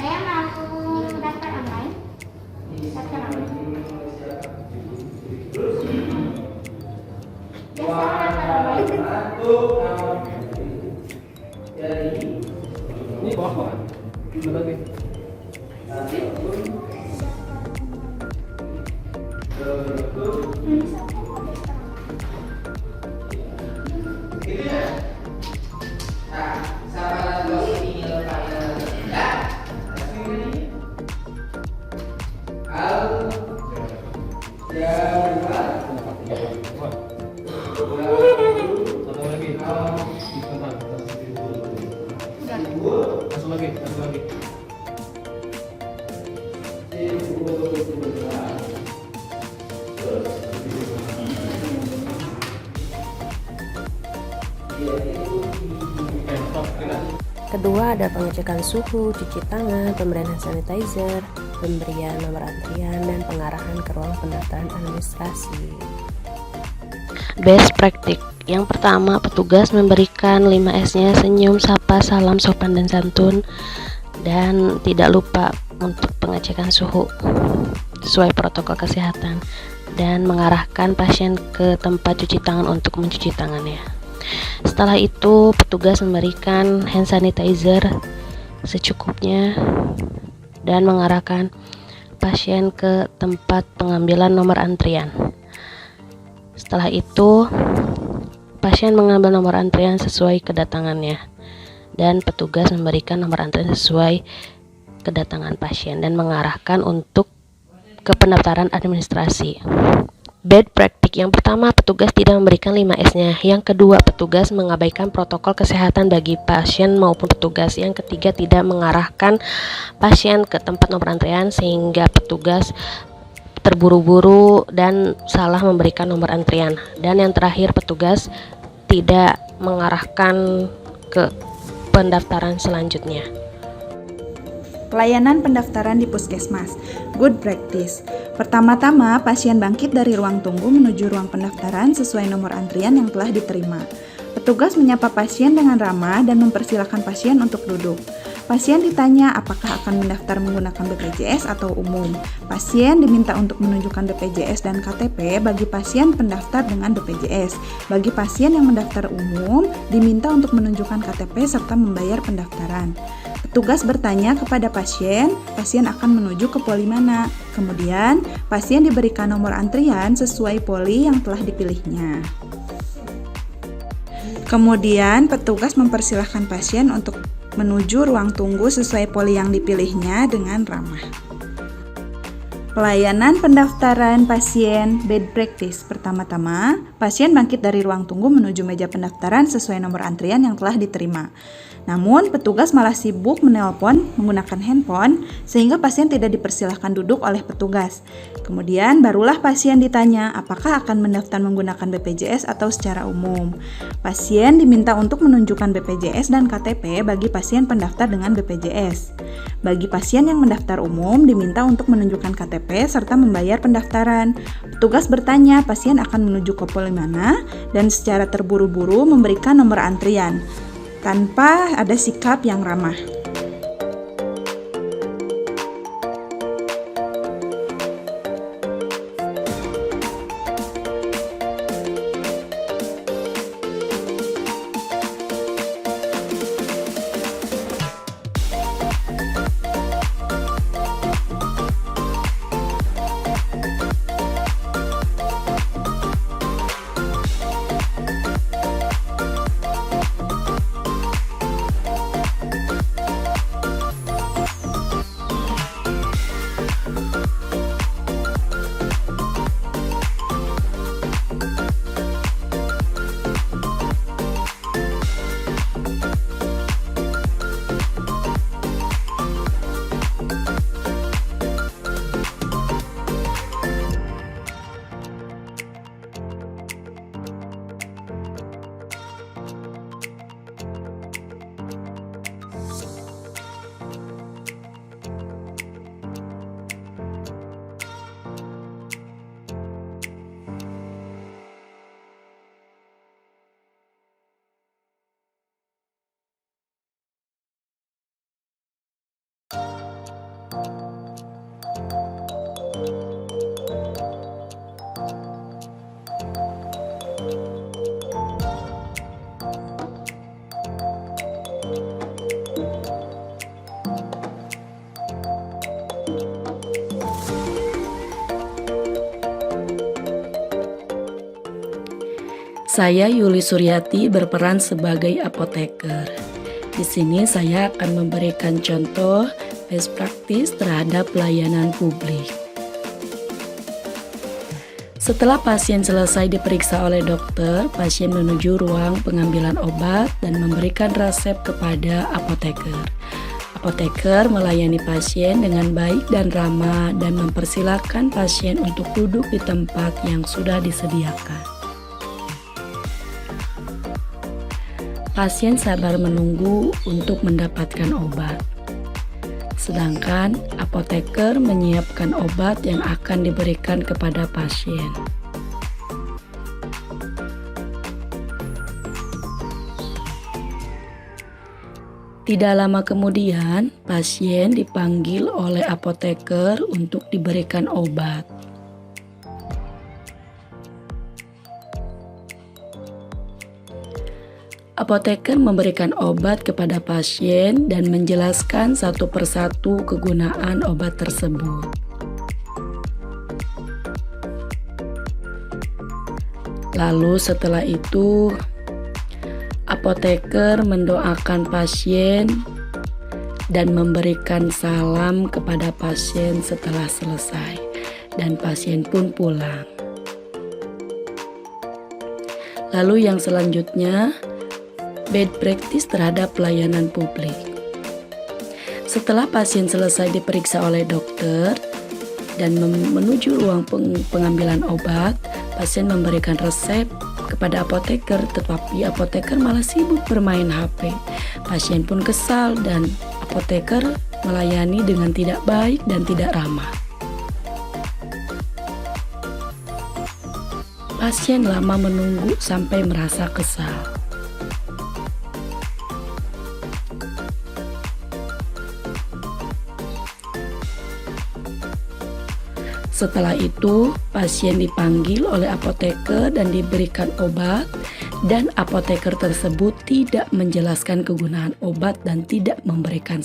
Saya mau daftar online. Daftar online. Biasa daftar online. Ini bawah lagi. Langsung lagi. Kedua ada pengecekan suhu, cuci tangan, pemberian hand sanitizer, pemberian nomor antrian, dan pengarahan ke ruang pendaftaran administrasi. Best practice. Yang pertama, petugas memberikan 5S-nya senyum, sapa, salam, sopan, dan santun. Dan tidak lupa untuk pengecekan suhu sesuai protokol kesehatan. Dan mengarahkan pasien ke tempat cuci tangan untuk mencuci tangannya. Setelah itu, petugas memberikan hand sanitizer secukupnya dan mengarahkan pasien ke tempat pengambilan nomor antrian. Setelah itu, pasien mengambil nomor antrian sesuai kedatangannya dan petugas memberikan nomor antrian sesuai kedatangan pasien dan mengarahkan untuk ke pendaftaran administrasi. Bad practice. Yang pertama, petugas tidak memberikan 5S-nya. Yang kedua, petugas mengabaikan protokol kesehatan bagi pasien maupun petugas. Yang ketiga, tidak mengarahkan pasien ke tempat nomor antrian sehingga petugas terburu-buru dan salah memberikan nomor antrian. Dan yang terakhir, petugas tidak mengarahkan ke pendaftaran selanjutnya. Pelayanan pendaftaran di puskesmas. Good practice. Pertama-tama, pasien bangkit dari ruang tunggu menuju ruang pendaftaran sesuai nomor antrian yang telah diterima. Petugas menyapa pasien dengan ramah dan mempersilahkan pasien untuk duduk. Pasien ditanya apakah akan mendaftar menggunakan BPJS atau umum. Pasien diminta untuk menunjukkan BPJS dan KTP bagi pasien pendaftar dengan BPJS. Bagi pasien yang mendaftar umum, diminta untuk menunjukkan KTP serta membayar pendaftaran. Petugas bertanya kepada pasien akan menuju ke poli mana. Kemudian, pasien diberikan nomor antrian sesuai poli yang telah dipilihnya. Kemudian, petugas mempersilahkan pasien untuk menuju ruang tunggu sesuai poli yang dipilihnya dengan ramah. Pelayanan pendaftaran pasien bad practice. Pertama-tama, pasien bangkit dari ruang tunggu menuju meja pendaftaran sesuai nomor antrian yang telah diterima. Namun, petugas malah sibuk menelpon menggunakan handphone sehingga pasien tidak dipersilahkan duduk oleh petugas. Kemudian, barulah pasien ditanya apakah akan mendaftar menggunakan BPJS atau secara umum. Pasien diminta untuk menunjukkan BPJS dan KTP bagi pasien pendaftar dengan BPJS. Bagi pasien yang mendaftar umum, diminta untuk menunjukkan KTP serta membayar pendaftaran. Petugas bertanya pasien akan menuju ke poli mana dan secara terburu-buru memberikan nomor antrian tanpa ada sikap yang ramah. Saya Yuli Suryati berperan sebagai apoteker. Di sini saya akan memberikan contoh best practice terhadap pelayanan publik. Setelah pasien selesai diperiksa oleh dokter, pasien menuju ruang pengambilan obat dan memberikan resep kepada apoteker. Apoteker melayani pasien dengan baik dan ramah dan mempersilahkan pasien untuk duduk di tempat yang sudah disediakan. Pasien sabar menunggu untuk mendapatkan obat. Sedangkan apoteker menyiapkan obat yang akan diberikan kepada pasien. Tidak lama kemudian, pasien dipanggil oleh apoteker untuk diberikan obat. Apoteker memberikan obat kepada pasien dan menjelaskan satu persatu kegunaan obat tersebut. Lalu setelah itu, apoteker mendoakan pasien dan memberikan salam kepada pasien setelah selesai, dan pasien pun pulang. Lalu yang selanjutnya, bad practice terhadap pelayanan publik. Setelah pasien selesai diperiksa oleh dokter dan menuju ruang pengambilan obat, pasien memberikan resep kepada apoteker, tetapi apoteker malah sibuk bermain HP. Pasien pun kesal dan apoteker melayani dengan tidak baik dan tidak ramah. Pasien lama menunggu sampai merasa kesal. Setelah itu, pasien dipanggil oleh apoteker dan diberikan obat, dan apoteker tersebut tidak menjelaskan kegunaan obat dan tidak memberikan